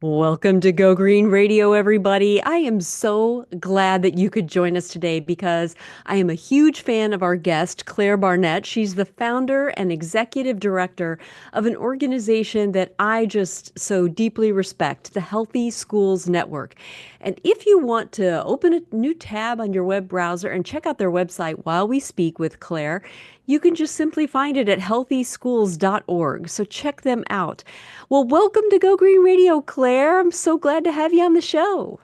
Welcome to Go Green Radio, everybody. I am so glad that you could join us today because I am a huge fan of our guest, Claire Barnett. She's the founder and executive director of an organization that I just so deeply respect, the Healthy Schools Network. And if you want to open a new tab on your web browser and check out their website while we speak with Claire, you can just simply find it at healthyschools.org. So check them out. Well, welcome to Go Green Radio, Claire. I'm so glad to have you on the show.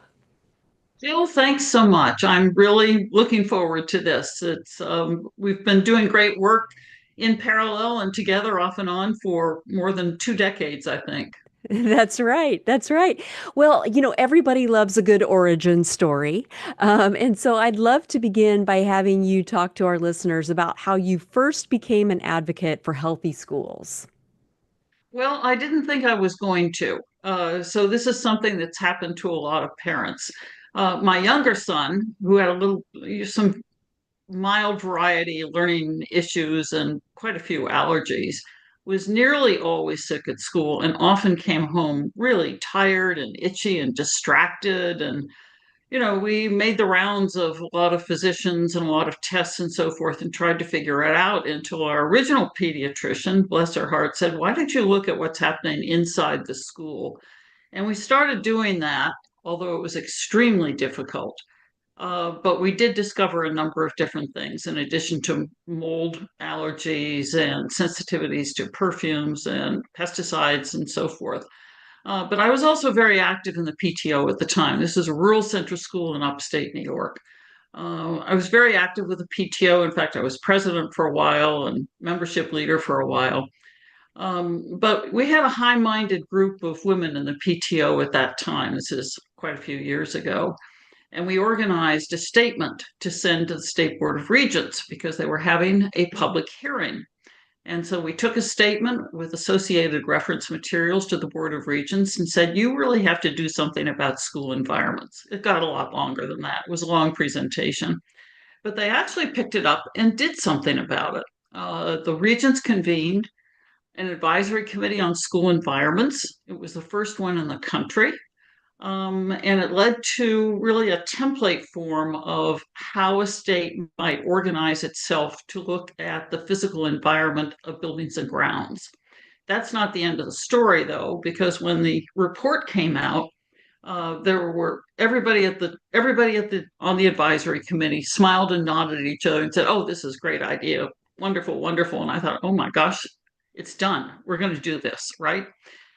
Jill, thanks so much. I'm really looking forward to this. It's we've been doing great work in parallel and together off and on for more than 2 decades, I think. That's right. That's right. Well, everybody loves a good origin story. And so I'd love to begin by having you talk to our listeners about how you first became an advocate for healthy schools. Well, I didn't think I was going to. So this is something that's happened to a lot of parents. My younger son, who had some mild variety learning issues and quite a few allergies, was nearly always sick at school and often came home really tired and itchy and distracted. And, we made the rounds of a lot of physicians and a lot of tests and so forth and tried to figure it out until our original pediatrician, bless her heart, said, "Why don't you look at what's happening inside the school?" And we started doing that, although it was extremely difficult. But we did discover a number of different things in addition to mold allergies and sensitivities to perfumes and pesticides and so forth. But I was also very active in the PTO at the time. This is a rural central school in upstate New York. I was very active with the PTO. In fact, I was president for a while and membership leader for a while. But we had a high minded group of women in the PTO at that time. This is quite a few years ago. And we organized a statement to send to the State Board of Regents because they were having a public hearing. And so we took a statement with associated reference materials to the Board of Regents and said, "You really have to do something about school environments." It got a lot longer than that. It was a long presentation. But they actually picked it up and did something about it. The Regents convened an advisory committee on school environments. It was the first one in the country. And it led to really a template form of how a state might organize itself to look at the physical environment of buildings and grounds. That's not the end of the story, though, because when the report came out, there were everybody on the advisory committee smiled and nodded at each other and said, "Oh, this is a great idea, wonderful, wonderful." And I thought, "Oh my gosh, it's done. We're going to do this, right?"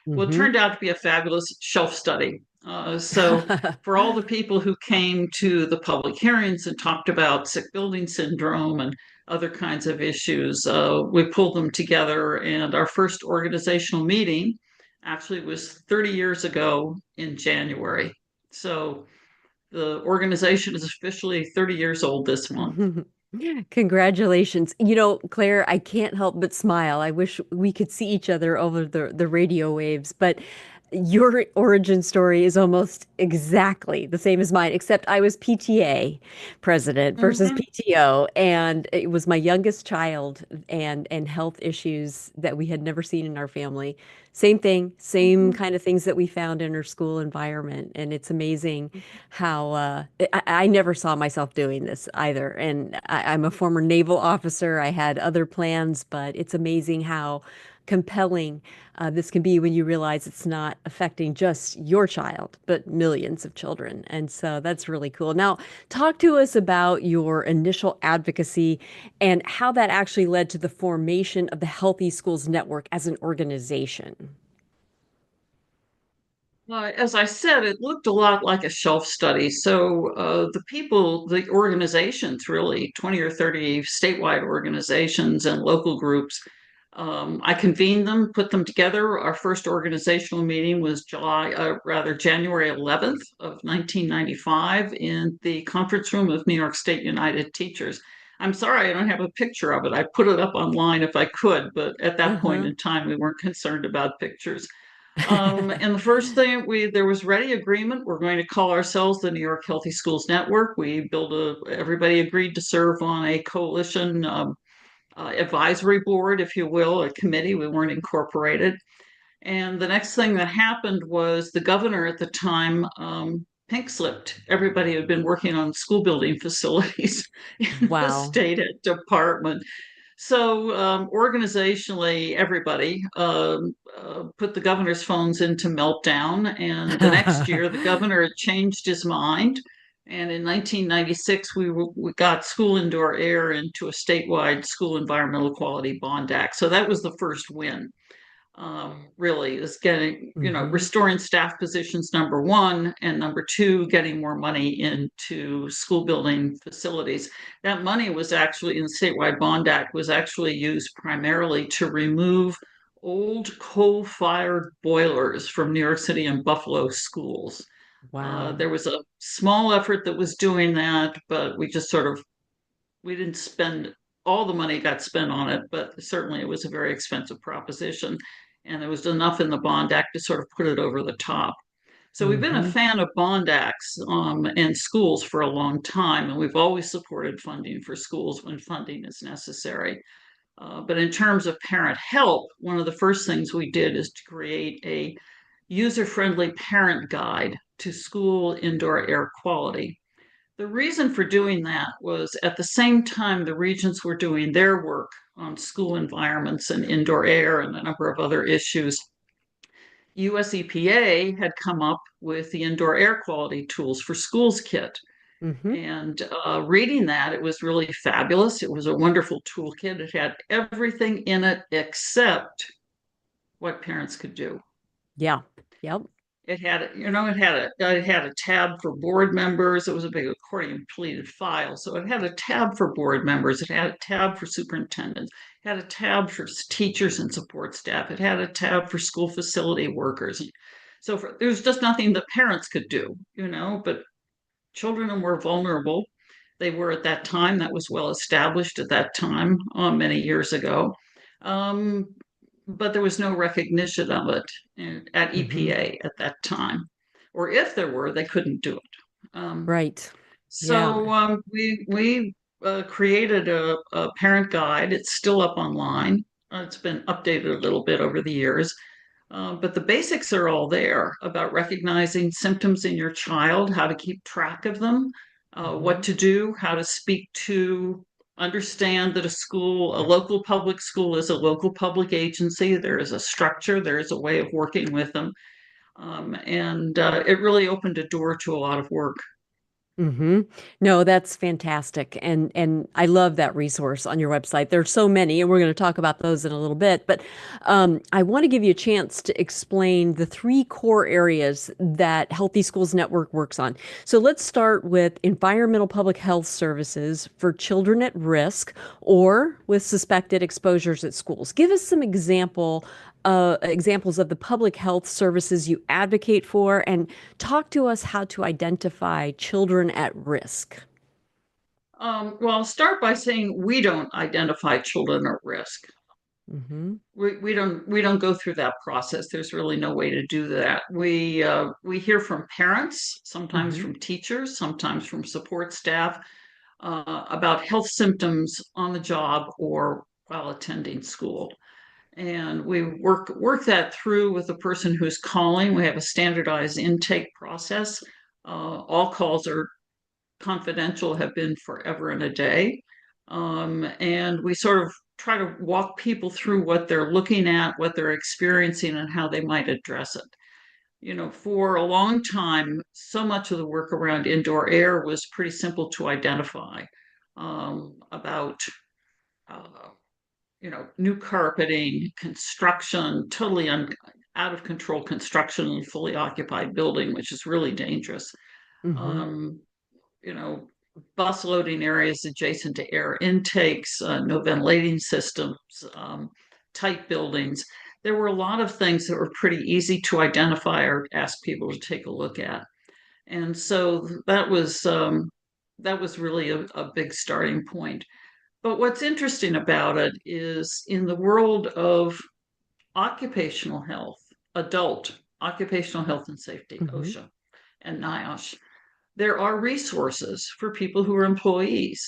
Well, it Hmm turned out to be a fabulous shelf study. So, for all the people who came to the public hearings and talked about sick building syndrome and other kinds of issues, we pulled them together. And our first organizational meeting actually was 30 years ago in January. So, the organization is officially 30 years old this month. Congratulations. Claire, I can't help but smile. I wish we could see each other over the radio waves, but your origin story is almost exactly the same as mine, except I was PTA president versus Mm-hmm. PTO, and it was my youngest child and health issues that we had never seen in our family. Same thing, same Mm-hmm. kind of things that we found in our school environment, and it's amazing how I never saw myself doing this either. And I'm a former naval officer. I had other plans, but it's amazing how compelling this can be when you realize it's not affecting just your child, but millions of children. And so that's really cool. Now, talk to us about your initial advocacy and how that actually led to the formation of the Healthy Schools Network as an organization. As I said, it looked a lot like a shelf study. So the organizations, really 20 or 30 statewide organizations and local groups, I convened them, put them together. Our first organizational meeting was January 11th of 1995 in the conference room of New York State United Teachers. I'm sorry I don't have a picture of it. I put it up online if I could, but at that point Uh-huh. in time, we weren't concerned about pictures. And the first thing there was ready agreement. We're going to call ourselves the New York Healthy Schools Network. Everybody agreed to serve on a coalition advisory board, if you will, a committee. We weren't incorporated. And the next thing that happened was the governor at the time pink slipped everybody who had been working on school building facilities in the Wow. state department. So organizationally, everybody put the governor's phones into meltdown. And the next year, the governor had changed his mind. And in 1996, we got school indoor air into a statewide school environmental quality bond act. So that was the first win. Really is getting, Hmm. restoring staff positions, number one, and number two, getting more money into school building facilities. That money was actually in the statewide bond act was actually used primarily to remove old coal-fired boilers from New York City and Buffalo schools. Wow. There was a small effort that was doing that, but we just sort of we didn't spend all the money got spent on it, but certainly it was a very expensive proposition. And there was enough in the Bond Act to sort of put it over the top. So we've been a Hmm. fan of bond acts and schools for a long time, and we've always supported funding for schools when funding is necessary. But in terms of parent help, one of the first things we did is to create a user-friendly parent guide to school indoor air quality. The reason for doing that was at the same time the regents were doing their work on school environments and indoor air and a number of other issues. US EPA had come up with the indoor air quality tools for schools kit. Hmm. And reading that, it was really fabulous. It was a wonderful toolkit. It had everything in it except what parents could do. Yeah. Yep. It had a tab for board members. It was a big accordion pleated file. So it had a tab for board members. It had a tab for superintendents. It had a tab for teachers and support staff. It had a tab for school facility workers. There was just nothing that parents could do, but children were vulnerable. They were at that time. That was well established at that time, many years ago. Um, but there was no recognition of it at Hmm. EPA at that time. Or if there were, they couldn't do it. Right. Yeah. So we created a parent guide. It's still up online. It's been updated a little bit over the years. But the basics are all there about recognizing symptoms in your child, how to keep track of them, what Hmm. to do, how to speak to, understand that a local public school is a local public agency. There is a structure, there is a way of working with them. And it really opened a door to a lot of work. Hmm. No, that's fantastic. And I love that resource on your website. There's so many, and we're going to talk about those in a little bit. But I want to give you a chance to explain the three core areas that Healthy Schools Network works on. So let's start with environmental public health services for children at risk or with suspected exposures at schools. Give us some examples of the public health services you advocate for, and talk to us how to identify children at risk. Well, I'll start by saying we don't identify children at risk. Mm-hmm. We don't go through that process. There's really no way to do that. We hear from parents, sometimes Mm-hmm. from teachers, sometimes from support staff about health symptoms on the job or while attending school. And we work that through with the person who's calling. We have a standardized intake process. All calls are confidential, have been forever and a day. And we sort of try to walk people through what they're looking at, what they're experiencing, and how they might address it. For a long time, so much of the work around indoor air was pretty simple to identify about, uh, new carpeting, construction, out of control construction in a fully occupied building, which is really dangerous. Mm-hmm. Um, you know, Bus loading areas adjacent to air intakes, no ventilating systems, tight buildings. There were a lot of things that were pretty easy to identify or ask people to take a look at. And so that was really a big starting point. But what's interesting about it is in the world of occupational health, adult occupational health and safety, Mm-hmm. OSHA and NIOSH, there are resources for people who are employees.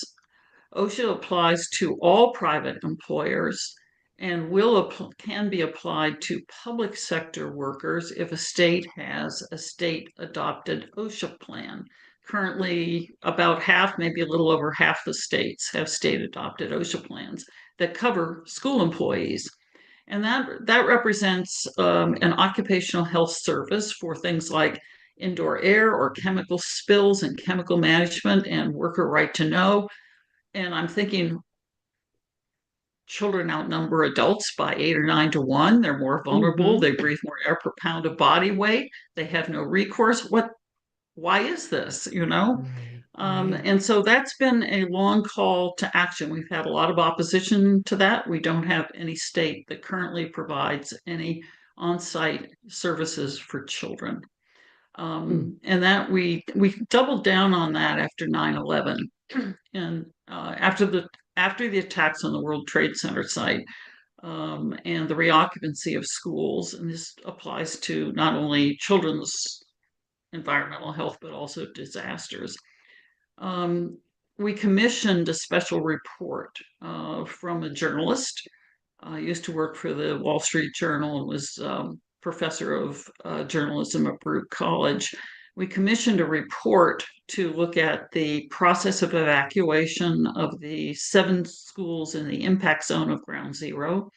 OSHA applies to all private employers, and can be applied to public sector workers if a state has a state adopted OSHA plan. Currently, about half, maybe a little over half the states have state adopted OSHA plans that cover school employees. And that represents an occupational health service for things like indoor air or chemical spills and chemical management and worker right to know. And I'm thinking children outnumber adults by 8 or 9 to 1. They're more vulnerable. Mm-hmm. They breathe more air per pound of body weight. They have no recourse. Why is this? Right, right. And so that's been a long call to action. We've had a lot of opposition to that. We don't have any state that currently provides any on-site services for children. Mm. And that we doubled down on that after 9/11, and after the attacks on the World Trade Center site, and the reoccupancy of schools. And this applies to not only children's environmental health, but also disasters. Um, we commissioned a special report from a journalist. I used to work for the Wall Street Journal and was professor of journalism at Baruch College. We commissioned a report to look at the process of evacuation of the 7 schools in the impact zone of Ground Zero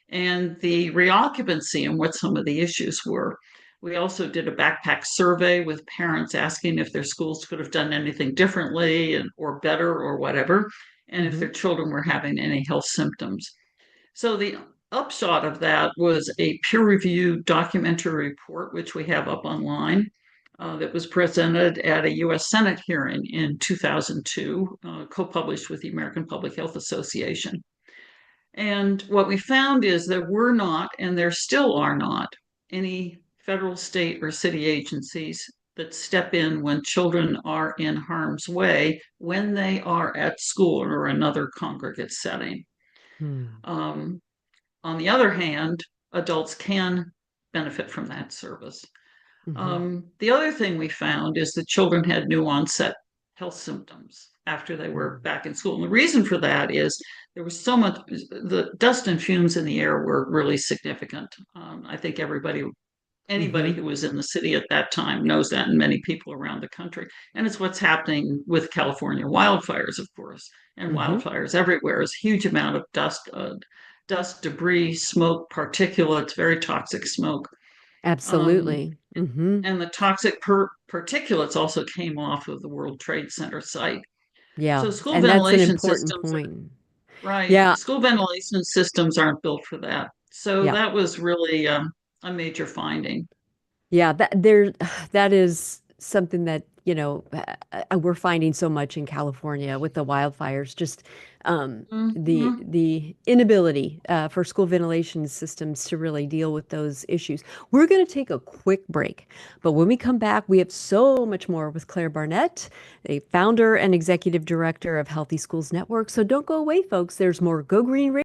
and the reoccupancy and what some of the issues were. We also did a backpack survey with parents asking if their schools could have done anything differently or better or whatever, and if Mm-hmm. their children were having any health symptoms. So the upshot of that was a peer-reviewed documentary report, which we have up online, that was presented at a U.S. Senate hearing in 2002, co-published with the American Public Health Association. And what we found is there were not, and there still are not, any federal, state, or city agencies that step in when children are in harm's way when they are at school or another congregate setting. Mm. Um, on the other hand, adults can benefit from that service. Mm-hmm. The other thing we found is that children had new onset health symptoms after they were Mm. back in school. And the reason for that is there was so much, the dust and fumes in the air were really significant. I think anybody Mm-hmm. who was in the city at that time knows that, and many people around the country. And it's what's happening with California wildfires, of course, and Mm-hmm. wildfires everywhere is a huge amount of dust, debris, smoke, particulates, very toxic smoke. Um, Absolutely. Mm-hmm. and the toxic particulates also came off of the World Trade Center site. Yeah, So school and that's an ventilation important systems, point. right? Yeah, School ventilation systems aren't built for that. So yeah. that was really a major finding. Yeah, that is something that, we're finding so much in California with the wildfires, just the Mhm. the inability for school ventilation systems to really deal with those issues. We're going to take a quick break, but when we come back, we have so much more with Claire Barnett, the founder and executive director of Healthy Schools Network. So don't go away, folks. There's more Go Green Radio.